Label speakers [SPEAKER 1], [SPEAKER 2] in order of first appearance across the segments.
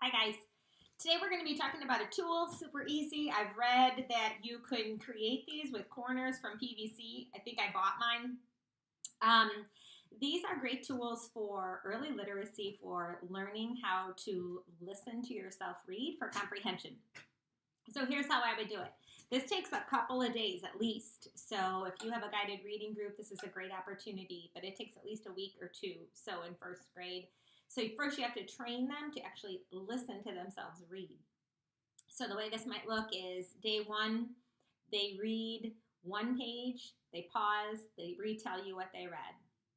[SPEAKER 1] Hi guys. Today we're going to be talking about a tool, super easy. I've read that you can create these with corners from PVC. I think I bought mine. Um, these are great tools for early literacy, for learning how to listen to yourself read, for comprehension. So here's how I would do it. This takes a couple of days at least. So if you have a guided reading group, this is a great opportunity, but it takes at least a week or two. So in first grade. So first you have to train them to actually listen to themselves read. So the way this might look is day one, they read one page, they pause, they retell you what they read,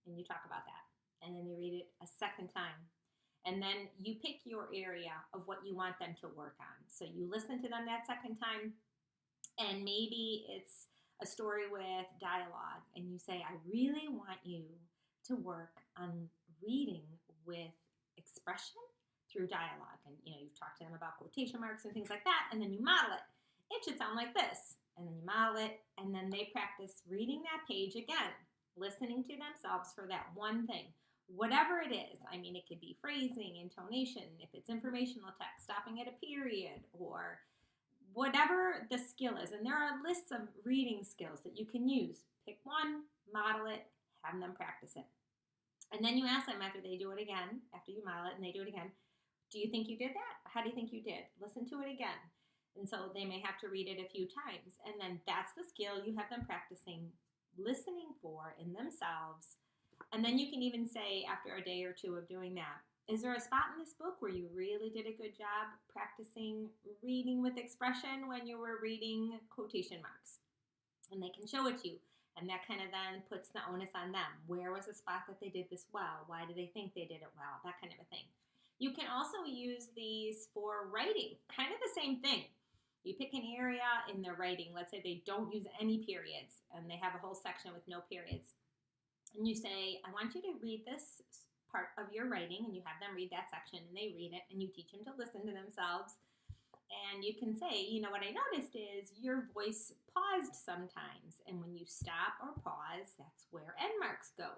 [SPEAKER 1] and you talk about that. And then they read it a second time. And then you pick your area of what you want them to work on. So you listen to them that second time, and maybe it's a story with dialogue, and you say, I really want you to work on reading with expression through dialogue. And you've talked to them about quotation marks and things like that, and then you model it. It should sound like this. And then you model it, and then they practice reading that page again, listening to themselves for that one thing. Whatever it is, it could be phrasing, intonation, if it's informational text, stopping at a period, or whatever the skill is. And there are lists of reading skills that you can use. Pick one, model it, have them practice it. And then you ask them after they do it again, after you model it and they do it again, do you think you did that? How do you think you did? Listen to it again. And so they may have to read it a few times. And then that's the skill you have them practicing listening for in themselves. And then you can even say after a day or two of doing that, is there a spot in this book where you really did a good job practicing reading with expression when you were reading quotation marks? And they can show it to you. And that kind of then puts the onus on them. Where was the spot that they did this well? Why do they think they did it well? That kind of a thing. You can also use these for writing. Kind of the same thing. You pick an area in their writing. Let's say they don't use any periods and they have a whole section with no periods. And you say, I want you to read this part of your writing, and you have them read that section, and they read it, and you teach them to listen to themselves. And you can say, what I noticed is your voice paused sometimes. And when you stop or pause, that's where end marks go.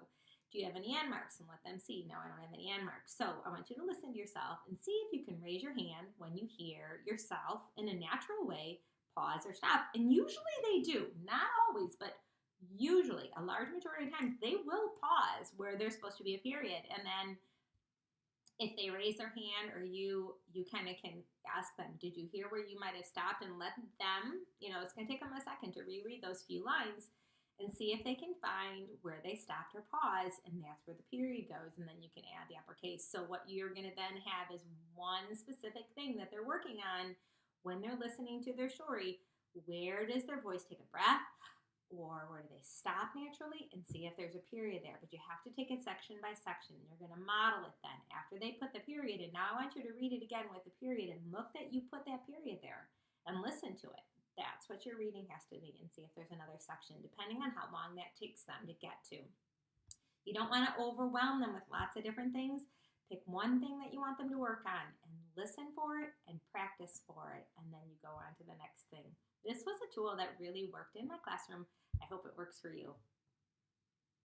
[SPEAKER 1] Do you have any end marks? And let them see. No, I don't have any end marks. So I want you to listen to yourself and see if you can raise your hand when you hear yourself in a natural way pause or stop. And usually they do. Not always, but usually a large majority of times they will pause where there's supposed to be a period. And then if they raise their hand, or you kind of can ask them, did you hear where you might have stopped, and let them, it's going to take them a second to reread those few lines and see if they can find where they stopped or paused, and that's where the period goes, and then you can add the uppercase. So what you're going to then have is one specific thing that they're working on when they're listening to their story. Where does their voice take a breath? Or where do they stop naturally, and see if there's a period there. But you have to take it section by section. You're going to model it then. After they put the period in, now I want you to read it again with the period and look that you put that period there and listen to it. That's what your reading has to be, and see if there's another section, depending on how long that takes them to get to. You don't want to overwhelm them with lots of different things. Pick one thing that you want them to work on and listen for it and practice for it, and then you go on to the next thing. This was a tool that really worked in my classroom. I hope it works for you.